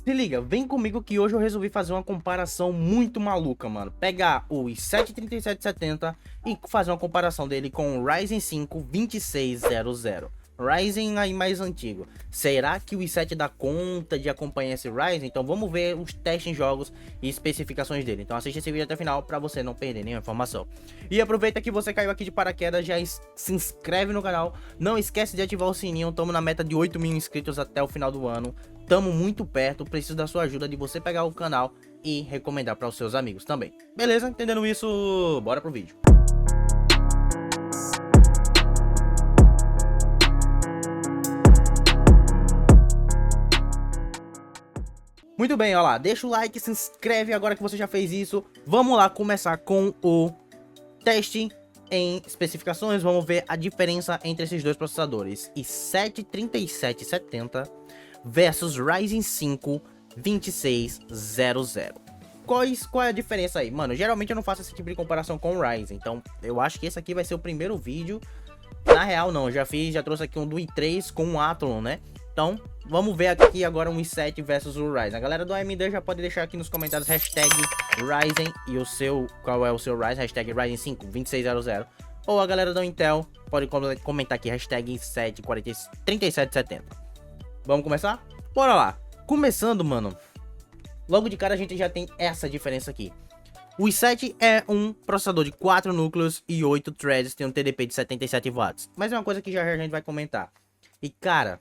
Se liga, vem comigo que hoje eu resolvi fazer uma comparação muito maluca, mano. Pegar o i7-3770 e fazer uma comparação dele com o Ryzen 5 2600. Ryzen aí mais antigo. Será que o i7 dá conta de acompanhar esse Ryzen? Então vamos ver os testes em jogos e especificações dele. Então assiste esse vídeo até o final para você não perder nenhuma informação. E aproveita que você caiu aqui de paraquedas, já se inscreve no canal. Não esquece de ativar o sininho, estamos na meta de 8 mil inscritos até o final do ano. Tamo muito perto, preciso da sua ajuda, de você pegar o canal e recomendar para os seus amigos também. Beleza? Entendendo isso, bora pro vídeo. Muito bem, ó lá, deixa o like, se inscreve agora que você já fez isso. Vamos lá começar com o teste em especificações. Vamos ver a diferença entre esses dois processadores, i7-3770 versus Ryzen 5 2600. Qual é a diferença aí? Mano, geralmente eu não faço esse tipo de comparação com o Ryzen, então eu acho que esse aqui vai ser o primeiro vídeo. Na real não, já trouxe aqui um do i3 com o Athlon, né? Então, vamos ver aqui agora um i7 versus o Ryzen. A galera do AMD já pode deixar aqui nos comentários hashtag Ryzen e o seu, qual é o seu Ryzen, hashtag Ryzen 5 2600. Ou a galera do Intel pode comentar aqui hashtag i7-3770. Vamos começar? Bora lá. Começando, mano. Logo de cara a gente já tem essa diferença aqui. O i7 é um processador de 4 núcleos e 8 threads, tem um TDP de 77 watts. Mas é uma coisa que já a gente vai comentar. E cara,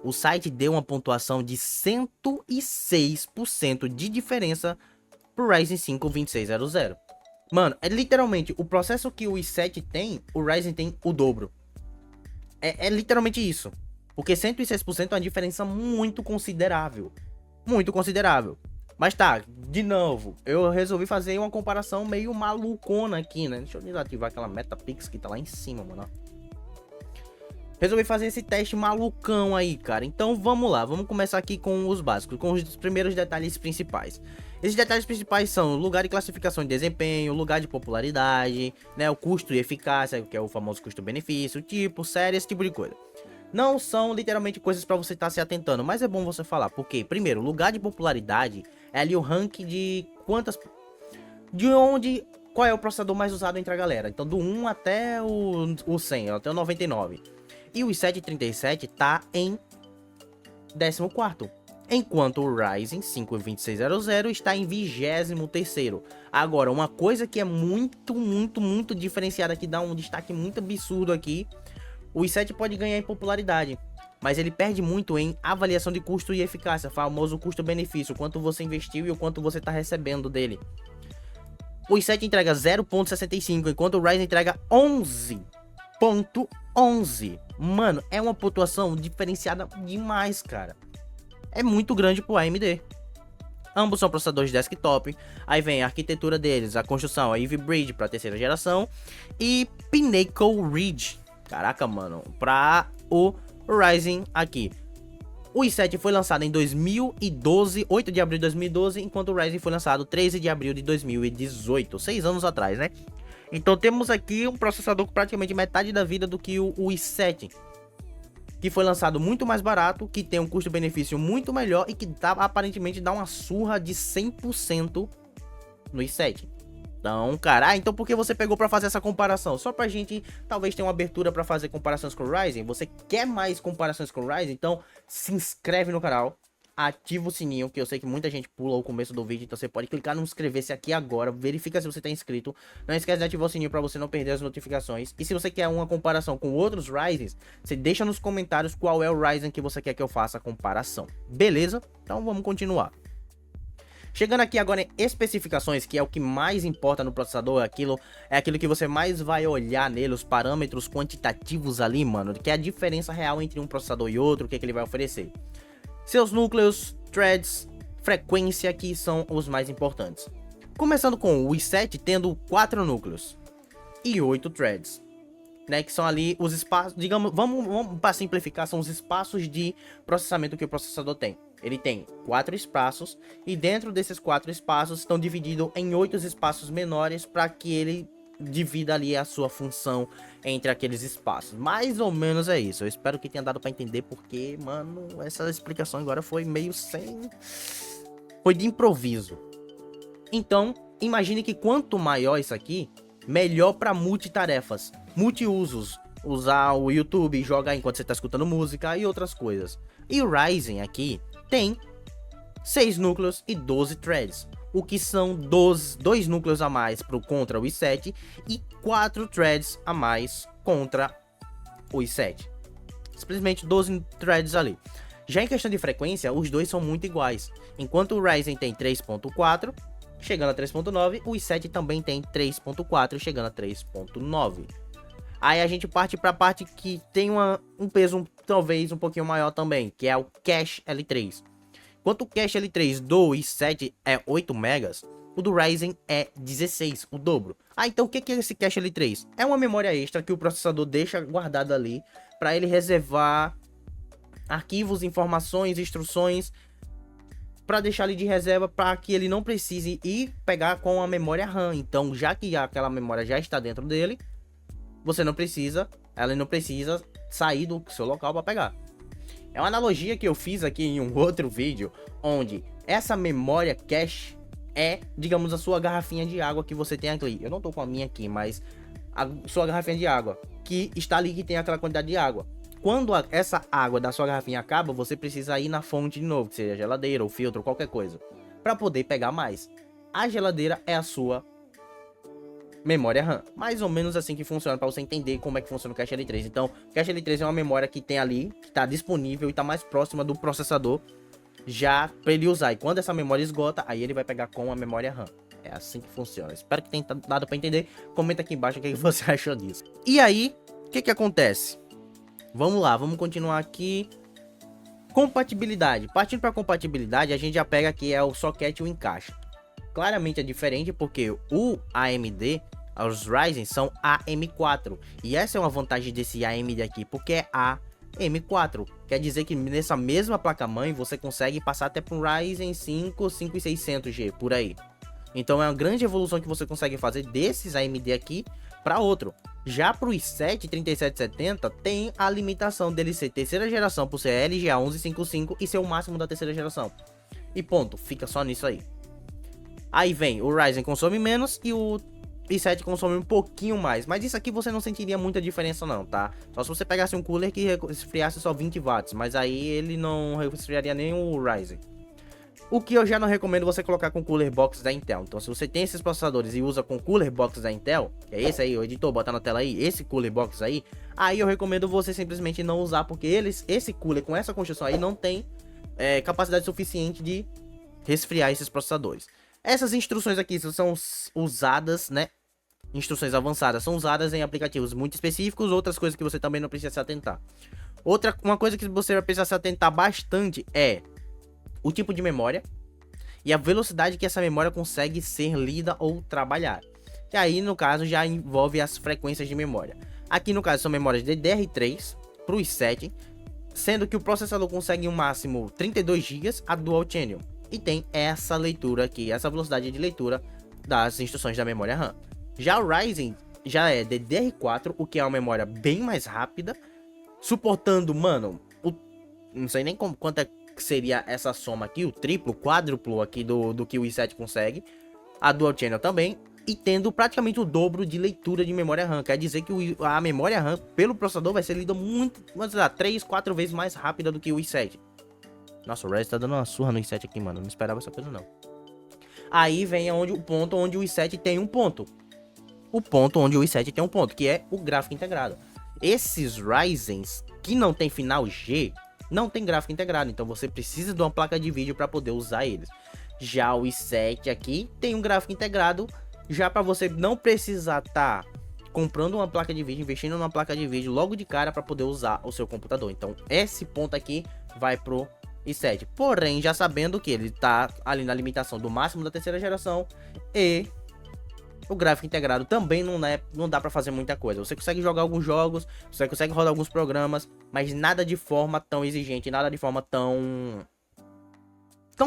o site deu uma pontuação de 106% de diferença pro Ryzen 5 2600. Mano, é literalmente o processo que o i7 tem, o Ryzen tem o dobro. É literalmente isso. Porque 106% é uma diferença muito considerável. Muito considerável. Mas tá, de novo, eu resolvi fazer uma comparação meio malucona aqui, né? Deixa eu desativar aquela Metapix que tá lá em cima, mano. Resolvi fazer esse teste malucão aí, cara. Então vamos lá, vamos começar aqui com os básicos, com os primeiros detalhes principais. Esses detalhes principais são lugar de classificação de desempenho, lugar de popularidade, né? O custo e eficácia, que é o famoso custo-benefício, tipo, série, esse tipo de coisa. Não são literalmente coisas para você estar se atentando, mas é bom você falar, porque, primeiro, lugar de popularidade é ali o ranking de quantas... qual é o processador mais usado entre a galera. Então, do 1 até o 100, até o 99. E o i7-37 tá em 14º, enquanto o Ryzen 5 2600 está em 23º. Agora, uma coisa que é muito diferenciada, que dá um destaque muito absurdo aqui, o i7 pode ganhar em popularidade, mas ele perde muito em avaliação de custo e eficácia, famoso custo-benefício, o quanto você investiu e o quanto você está recebendo dele. O i7 entrega 0.65, enquanto o Ryzen entrega 11.11. Mano, é uma pontuação diferenciada demais, cara. É muito grande pro AMD. Ambos são processadores desktop. Aí vem a arquitetura deles, a construção, a Ivy Bridge para terceira geração e Pinnacle Ridge. Caraca, mano, para o Ryzen aqui. O i7 foi lançado em 2012, 8 de abril de 2012, enquanto o Ryzen foi lançado 13 de abril de 2018, 6 anos atrás, né? Então temos aqui um processador com praticamente metade da vida do que o i7, que foi lançado muito mais barato, que tem um custo-benefício muito melhor e que aparentemente dá uma surra de 100% no i7. Então, cara, então por que você pegou pra fazer essa comparação? Só pra gente talvez ter uma abertura pra fazer comparações com o Ryzen. Você quer mais comparações com o Ryzen? Então se inscreve no canal, ativa o sininho, que eu sei que muita gente pula o começo do vídeo, então você pode clicar no inscrever-se aqui agora, verifica se você tá inscrito. Não esquece de ativar o sininho pra você não perder as notificações. E se você quer uma comparação com outros Ryzens, você deixa nos comentários qual é o Ryzen que você quer que eu faça a comparação. Beleza? Então vamos continuar. Chegando aqui agora em especificações, que é o que mais importa no processador, é aquilo que você mais vai olhar nele, os parâmetros quantitativos ali, mano, que é a diferença real entre um processador e outro, o que ele vai oferecer. Seus núcleos, threads, frequência, que são os mais importantes. Começando com o i7 tendo 4 núcleos e 8 threads, né, que são ali os espaços, digamos, vamos para simplificar, são os espaços de processamento que o processador tem. Ele tem 4 espaços e dentro desses 4 espaços estão divididos em 8 espaços menores para que ele divida ali a sua função entre aqueles espaços. Mais ou menos é isso. Eu espero que tenha dado pra entender, porque, mano, essa explicação agora foi meio sem... Foi de improviso. Então, imagine que quanto maior isso aqui, melhor pra multitarefas, multiusos. Usar o YouTube, jogar enquanto você tá escutando música e outras coisas. E o Ryzen aqui tem 6 núcleos e 12 threads, o que são 2 núcleos a mais contra o i7 e 4 threads a mais contra o i7. Simplesmente 12 threads ali. Já em questão de frequência, os dois são muito iguais. Enquanto o Ryzen tem 3.4, chegando a 3.9, o i7 também tem 3.4, chegando a 3.9. Aí a gente parte para a parte que tem um peso talvez um pouquinho maior também, que é o Cache L3. Enquanto o Cache L3 do i7 é 8 megas, o do Ryzen é 16, o dobro. Então o que é esse Cache L3? É uma memória extra que o processador deixa guardada ali para ele reservar arquivos, informações, instruções, para deixar ali de reserva para que ele não precise ir pegar com a memória RAM. Então, já que aquela memória já está dentro dele, ela não precisa sair do seu local para pegar. É uma analogia que eu fiz aqui em um outro vídeo, onde essa memória cache é, digamos, a sua garrafinha de água que você tem aqui. Eu não tô com a minha aqui, mas a sua garrafinha de água que está ali, que tem aquela quantidade de água. Quando essa água da sua garrafinha acaba, você precisa ir na fonte de novo, que seja geladeira ou filtro, qualquer coisa, para poder pegar mais. A geladeira é a sua memória RAM. Mais ou menos assim que funciona, para você entender como é que funciona o Cache L3. Então, o Cache L3 é uma memória que tem ali, que está disponível e está mais próxima do processador, já para ele usar. E quando essa memória esgota, aí ele vai pegar com a memória RAM. É assim que funciona. Espero que tenha dado para entender. Comenta aqui embaixo o que você achou disso. E aí, o que acontece? Vamos lá, vamos continuar aqui. Compatibilidade. Partindo para compatibilidade, a gente já pega aqui o socket e o encaixe. Claramente é diferente porque o AMD, os Ryzen são AM4. E essa é uma vantagem desse AMD aqui, porque é AM4. Quer dizer que nessa mesma placa-mãe você consegue passar até para um Ryzen 5 5600G, por aí. Então é uma grande evolução que você consegue fazer desses AMD aqui para outro. Já para o i7 3770 tem a limitação dele ser terceira geração por ser LGA 1155 e ser o máximo da terceira geração. E ponto, fica só nisso aí. Aí vem, o Ryzen consome menos e o i7 consome um pouquinho mais. Mas isso aqui você não sentiria muita diferença não, tá? Só se você pegasse um cooler que resfriasse só 20 watts. Mas aí ele não resfriaria nem o Ryzen. O que eu já não recomendo você colocar com cooler box da Intel. Então se você tem esses processadores e usa com cooler box da Intel, que é esse aí, o editor, bota na tela aí, esse cooler box aí eu recomendo você simplesmente não usar, porque esse cooler com essa construção aí não tem capacidade suficiente de resfriar esses processadores. Essas instruções aqui são usadas, né? Instruções avançadas são usadas em aplicativos muito específicos, outras coisas que você também não precisa se atentar. Uma coisa que você vai precisar se atentar bastante é o tipo de memória e a velocidade que essa memória consegue ser lida ou trabalhar. Que aí, no caso, já envolve as frequências de memória. Aqui, no caso, são memórias DDR3 para o i7, sendo que o processador consegue um máximo 32 GB a Dual Channel. E tem essa leitura aqui, essa velocidade de leitura das instruções da memória RAM. Já o Ryzen já é DDR4, o que é uma memória bem mais rápida, suportando, mano, não sei nem quanto é que seria essa soma aqui, o triplo, quádruplo aqui do que o i7 consegue, a Dual Channel também, e tendo praticamente o dobro de leitura de memória RAM. Quer dizer que a memória RAM pelo processador vai ser lida muito, vamos dizer, 3, 4 vezes mais rápida do que o i7. Nossa, o Ryzen tá dando uma surra no i7 aqui, mano, não esperava essa coisa não. Aí vem o ponto onde o i7 tem um ponto. O ponto onde o i7 tem um ponto, que é o gráfico integrado. Esses Ryzens que não tem final G, não tem gráfico integrado, então você precisa de uma placa de vídeo para poder usar eles. Já o i7 aqui tem um gráfico integrado, já para você não precisar estar comprando uma placa de vídeo, investindo numa placa de vídeo logo de cara para poder usar o seu computador. Então esse ponto aqui vai pro i7, porém já sabendo que ele tá ali na limitação do máximo da terceira geração e o gráfico integrado também não dá pra fazer muita coisa. Você consegue jogar alguns jogos, você consegue rodar alguns programas, mas nada de forma tão exigente, nada de forma tão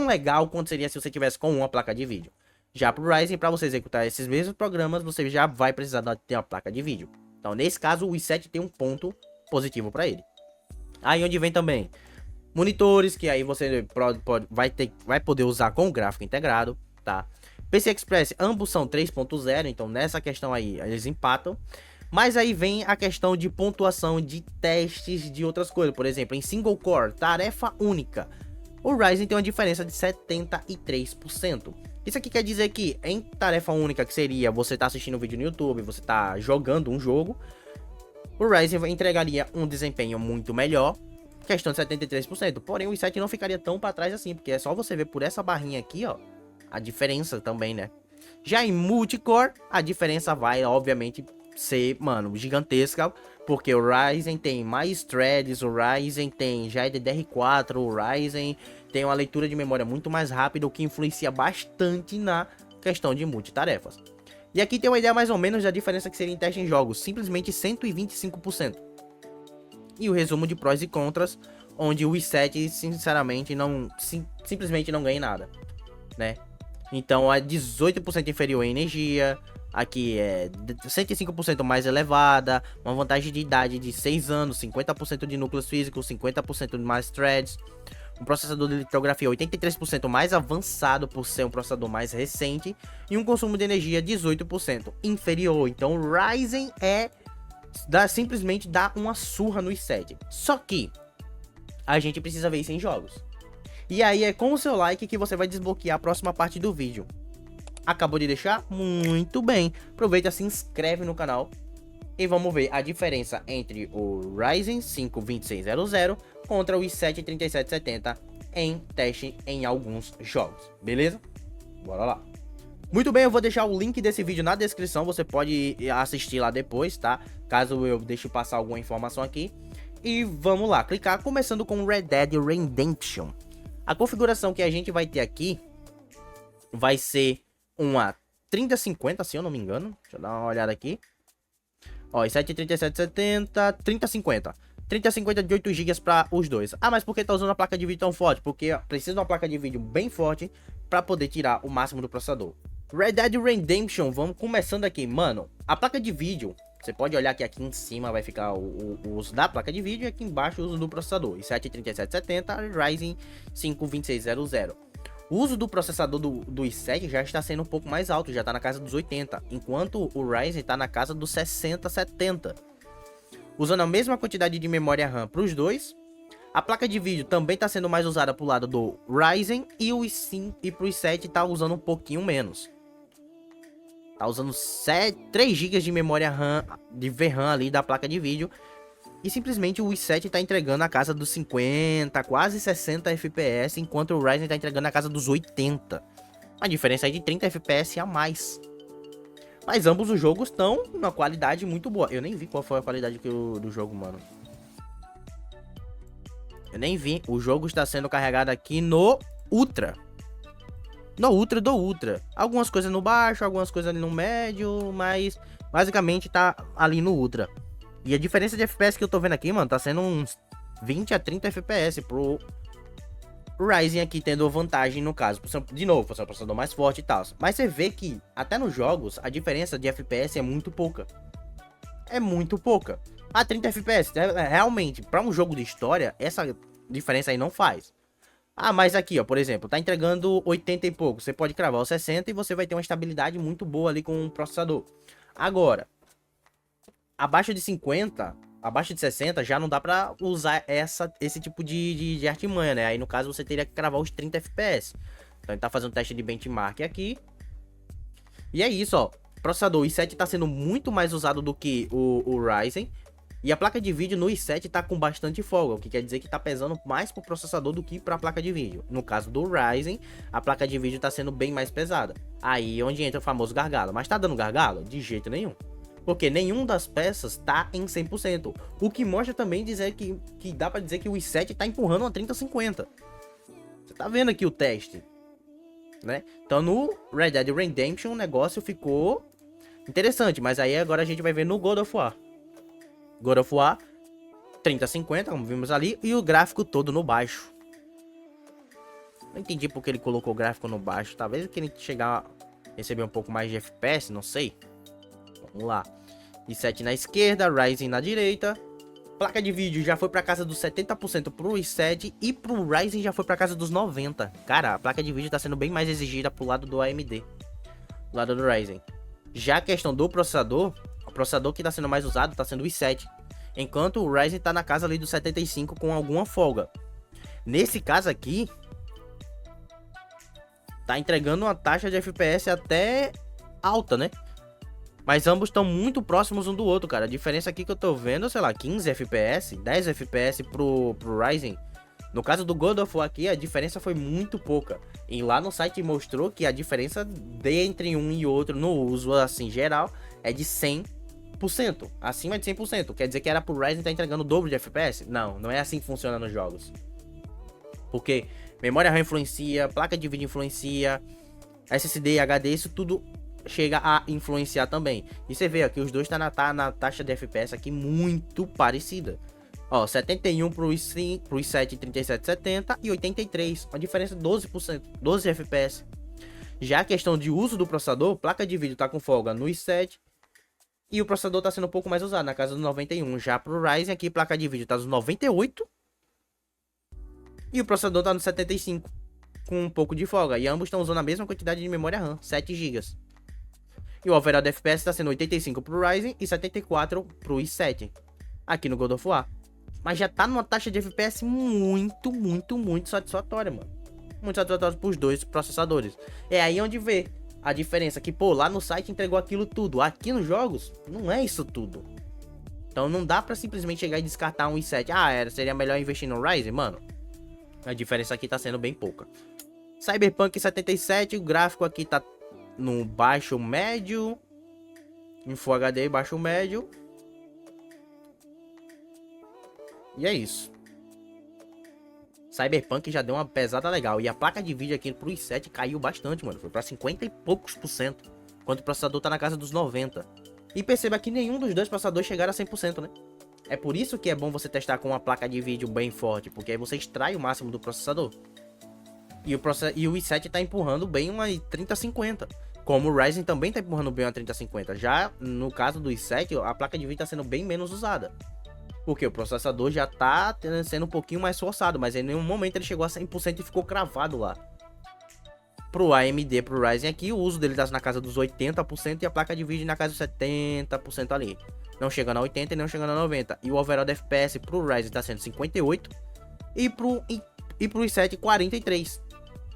legal quanto seria se você tivesse com uma placa de vídeo. Já pro Ryzen, para você executar esses mesmos programas, você já vai precisar ter uma placa de vídeo. Então, nesse caso, o i7 tem um ponto positivo para ele. Aí onde vem também monitores, que aí você vai poder usar com o gráfico integrado, tá? PCI Express, ambos são 3.0, então nessa questão aí eles empatam. Mas aí vem a questão de pontuação de testes de outras coisas. Por exemplo, em single core, tarefa única, o Ryzen tem uma diferença de 73%. Isso aqui quer dizer que em tarefa única, que seria você tá assistindo um vídeo no YouTube, você tá jogando um jogo, o Ryzen entregaria um desempenho muito melhor, questão de 73%. Porém, o i7 não ficaria tão para trás assim, porque é só você ver por essa barrinha aqui, ó, a diferença também, né? Já em multicore, a diferença vai, obviamente, ser, mano, gigantesca, porque o Ryzen tem mais threads, o Ryzen tem já é DDR4, o Ryzen tem uma leitura de memória muito mais rápida, o que influencia bastante na questão de multitarefas. E aqui tem uma ideia mais ou menos da diferença que seria em teste em jogos, simplesmente 125%. E o resumo de prós e contras, onde o i7, sinceramente, simplesmente não ganha nada, né? Então é 18% inferior em energia, aqui é 105% mais elevada, uma vantagem de idade de 6 anos, 50% de núcleos físicos, 50% de mais threads, um processador de litografia 83% mais avançado por ser um processador mais recente, e um consumo de energia 18% inferior. Então o Ryzen simplesmente dá uma surra no i7. Só que a gente precisa ver isso em jogos. E aí é com o seu like que você vai desbloquear a próxima parte do vídeo. Acabou de deixar? Muito bem. Aproveita, se inscreve no canal e vamos ver a diferença entre o Ryzen 5 2600 contra o i7 3770 em teste em alguns jogos. Beleza? Bora lá. Muito bem, eu vou deixar o link desse vídeo na descrição, você pode assistir lá depois, tá? Caso eu deixe passar alguma informação aqui. E vamos lá, clicar, começando com Red Dead Redemption. A configuração que a gente vai ter aqui vai ser uma 3050, se eu não me engano. Deixa eu dar uma olhada aqui. Ó, i7 3770, 3050. 3050 de 8 GB para os dois. Ah, mas por que tá usando uma placa de vídeo tão forte? Porque precisa de uma placa de vídeo bem forte para poder tirar o máximo do processador. Red Dead Redemption, vamos começando aqui, mano. A placa de vídeo, você pode olhar que aqui em cima vai ficar o uso da placa de vídeo e aqui embaixo o uso do processador. i7 3770, Ryzen 5 2600. O uso do processador do i7 já está sendo um pouco mais alto, já está na casa dos 80, enquanto o Ryzen está na casa dos 60, 70. Usando a mesma quantidade de memória RAM para os dois, a placa de vídeo também está sendo mais usada para o lado do Ryzen e para o i7 está usando um pouquinho menos. Tá usando 3 GB de memória RAM, de VRAM ali da placa de vídeo. E simplesmente o i7 tá entregando a casa dos 50, quase 60 FPS, enquanto o Ryzen tá entregando a casa dos 80. A diferença aí de 30 FPS a mais. Mas ambos os jogos estão numa qualidade muito boa. Eu nem vi qual foi a qualidade do jogo, mano. Eu nem vi. O jogo está sendo carregado aqui no Ultra. No Ultra do Ultra. Algumas coisas no baixo, algumas coisas ali no médio, mas basicamente tá ali no Ultra. E a diferença de FPS que eu tô vendo aqui, mano, tá sendo uns 20 a 30 FPS pro Ryzen aqui, tendo vantagem no caso. De novo, por ser um processador mais forte e tal. Mas você vê que, até nos jogos, a diferença de FPS é muito pouca. É muito pouca. A 30 FPS, realmente, pra um jogo de história, essa diferença aí não faz. Ah, mas aqui, ó, por exemplo, tá entregando 80 e pouco. Você pode cravar os 60 e você vai ter uma estabilidade muito boa ali com o processador. Agora, abaixo de 50, abaixo de 60, já não dá pra usar esse tipo de artimanha, né? Aí, no caso, você teria que cravar os 30 FPS. Então, ele tá fazendo um teste de benchmark aqui. E é isso, ó. O processador i7 tá sendo muito mais usado do que o Ryzen. E a placa de vídeo no i7 tá com bastante folga, o que quer dizer que tá pesando mais pro processador do que pra placa de vídeo. No caso do Ryzen, a placa de vídeo tá sendo bem mais pesada. Aí onde entra o famoso gargalo. Mas tá dando gargalo? De jeito nenhum. Porque nenhum das peças tá em 100%. O que mostra também dizer que dá pra dizer que o i7 tá empurrando uma 3050. Você tá vendo aqui o teste, né? Então no Red Dead Redemption o negócio ficou interessante. Mas aí agora a gente vai ver no God of War. God of War 3050, como vimos ali, e o gráfico todo no baixo. Não entendi porque ele colocou o gráfico no baixo. Talvez querendo chegar receber um pouco mais de FPS, não sei. Vamos lá. i7 na esquerda, Ryzen na direita. Placa de vídeo já foi pra casa dos 70% pro i7 e pro Ryzen já foi pra casa dos 90%. Cara, a placa de vídeo tá sendo bem mais exigida pro lado do AMD, do lado do Ryzen. Já a questão do processador, o processador que tá sendo mais usado tá sendo o i7, enquanto o Ryzen tá na casa ali dos 75% com alguma folga. Nesse caso aqui, tá entregando uma taxa de FPS até alta, né? Mas ambos estão muito próximos um do outro, cara. A diferença aqui que eu tô vendo, sei lá, 15 FPS, 10 FPS pro Ryzen. No caso do God of War aqui, a diferença foi muito pouca. E lá no site mostrou que a diferença entre um e outro no uso, assim, geral, é de 100%. Acima de 100%. Quer dizer que era pro Ryzen tá entregando o dobro de FPS? Não, não é assim que funciona nos jogos. Porque memória RAM influencia, placa de vídeo influencia, SSD, HD, isso tudo chega a influenciar também. E você vê aqui, os dois tá na taxa de FPS aqui muito parecida. Ó, 71 pro i7, 3770 e 83, uma diferença de 12%, 12 FPS. Já a questão de uso do processador, placa de vídeo tá com folga no i7 e o processador tá sendo um pouco mais usado, na casa dos 91. Já pro Ryzen aqui, placa de vídeo tá nos 98 e o processador tá no 75, com um pouco de folga. E ambos estão usando a mesma quantidade de memória RAM, 7 GB. E o overall de FPS está sendo 85 pro Ryzen e 74 pro i7, aqui no God of War. Mas já tá numa taxa de FPS muito satisfatória, mano. Muito satisfatória pros dois processadores. É aí onde vê a diferença, que pô, lá no site entregou aquilo tudo. Aqui nos jogos, não é isso tudo. Então não dá pra simplesmente chegar e descartar um i7. Ah, seria melhor investir no Ryzen, mano. A diferença aqui tá sendo bem pouca. Cyberpunk 77, o gráfico aqui tá no baixo médio, em Full HD baixo médio. E é isso. Cyberpunk já deu uma pesada legal. E a placa de vídeo aqui pro i7 caiu bastante, mano. Foi pra 50 e poucos por cento, enquanto o processador tá na casa dos 90%. E perceba que nenhum dos dois processadores chegaram a 100%, né? É por isso que é bom você testar com uma placa de vídeo bem forte, porque aí você extrai o máximo do processador. E o i7 tá empurrando bem uma 3050. Como o Ryzen também tá empurrando bem uma 3050. Já no caso do i7, a placa de vídeo tá sendo bem menos usada. Porque o processador já tá sendo um pouquinho mais forçado, mas em nenhum momento ele chegou a 100% e ficou cravado lá. Pro AMD, pro Ryzen aqui, o uso dele tá na casa dos 80% e a placa de vídeo na casa dos 70% ali. Não chegando a 80% e não chegando a 90%. E o overall de FPS pro Ryzen tá sendo 58% e pro i7 43%.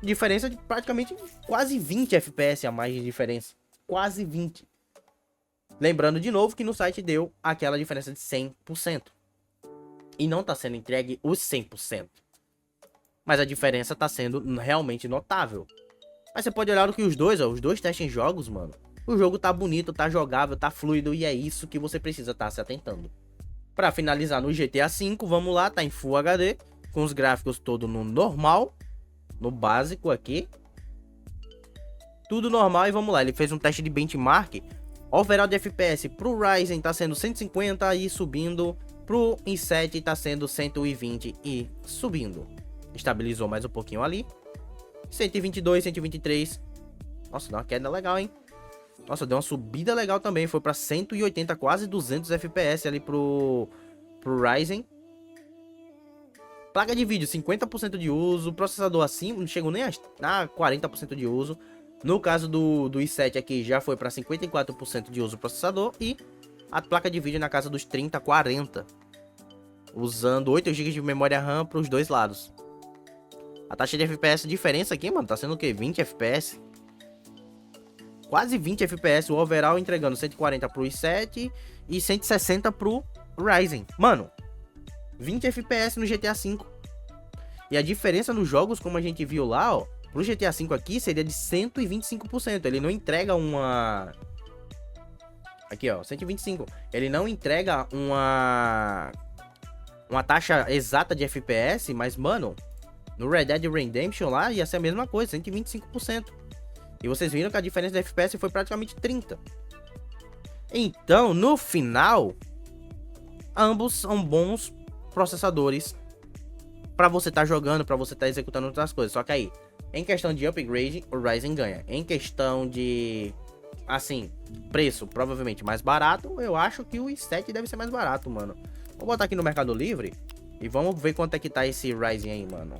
Diferença de praticamente quase 20 FPS a mais de diferença. Quase 20. Lembrando de novo que no site deu aquela diferença de 100%. E não tá sendo entregue os 100%. Mas a diferença tá sendo realmente notável. Mas você pode olhar o que os dois testes em jogos, mano. O jogo tá bonito, tá jogável, tá fluido e é isso que você precisa estar se atentando. Pra finalizar no GTA V, vamos lá, tá em Full HD, com os gráficos todo no normal. No básico aqui. Tudo normal e vamos lá. Ele fez um teste de benchmark. Overall de FPS pro Ryzen tá sendo 150 e subindo. Pro i7 tá sendo 120 e subindo. Estabilizou mais um pouquinho ali. 122, 123. Nossa, deu uma queda legal, hein? Nossa, deu uma subida legal também. Foi pra 180, quase 200 FPS ali pro Ryzen. Placa de vídeo, 50% de uso. Processador assim, não chegou nem a 40% de uso. No caso do i7 aqui, já foi para 54% de uso do processador. E a placa de vídeo na casa dos 30, 40. Usando 8 GB de memória RAM para os dois lados. A taxa de FPS, diferença aqui, mano, tá sendo o quê? 20 FPS? Quase 20 FPS. O overall entregando 140 pro i7 e 160 pro Ryzen. Mano, 20 FPS no GTA V. E a diferença nos jogos, como a gente viu lá, ó, pro GTA V aqui seria de 125%. Ele não entrega uma... Aqui, ó, 125. Ele não entrega uma taxa exata de FPS, mas, mano, no Red Dead Redemption lá ia ser a mesma coisa, 125%. E vocês viram que a diferença de FPS foi praticamente 30%. Então, no final, ambos são bons processadores para você estar jogando, para você estar executando outras coisas. Só que aí, Em questão de upgrade, o Ryzen ganha. Em questão de, assim, preço, provavelmente mais barato, eu acho que o i7 deve ser mais barato, mano. Vou botar aqui no Mercado Livre e vamos ver quanto é que tá esse Ryzen aí, mano.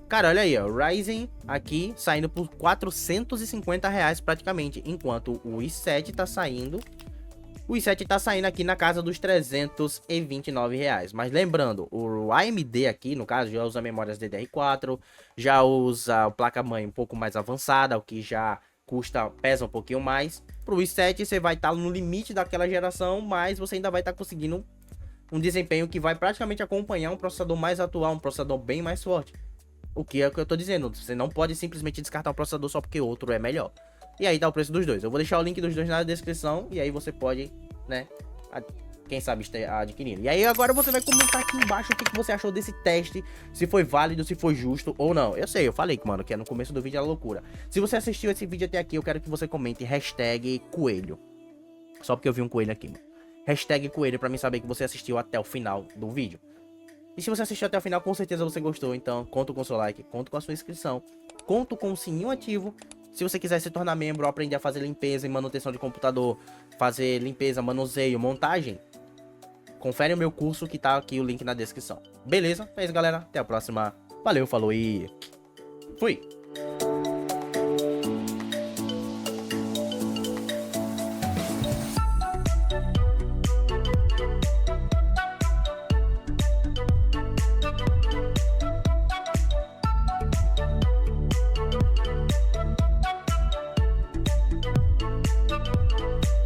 Cara, olha aí, ó, o Ryzen aqui saindo por R$ 450 praticamente, enquanto o i7 tá saindo... O i7 tá saindo aqui na casa dos R$ 329. Mas lembrando, o AMD aqui, no caso, já usa memórias DDR4, já usa placa-mãe um pouco mais avançada, o que já pesa um pouquinho mais. Pro i7 você vai estar no limite daquela geração, mas você ainda vai estar conseguindo um desempenho que vai praticamente acompanhar um processador mais atual, um processador bem mais forte. O que é o que eu tô dizendo, você não pode simplesmente descartar um processador só porque outro é melhor. E aí tá o preço dos dois. Eu vou deixar o link dos dois na descrição e aí você pode, né, quem sabe adquirir. E aí agora você vai comentar aqui embaixo o que você achou desse teste, se foi válido, se foi justo ou não. Eu sei, eu falei que, mano, que no começo do vídeo era loucura. Se você assistiu esse vídeo até aqui, eu quero que você comente hashtag coelho. Só porque eu vi um coelho aqui, mano. Hashtag coelho pra mim saber que você assistiu até o final do vídeo. E se você assistiu até o final, com certeza você gostou. Então, conto com o seu like, conto com a sua inscrição, conto com o sininho ativo. Se você quiser se tornar membro, aprender a fazer limpeza e manutenção de computador, fazer limpeza, manuseio, montagem, confere o meu curso que tá aqui o link na descrição. Beleza? É isso, galera. Até a próxima. Valeu, falou e fui!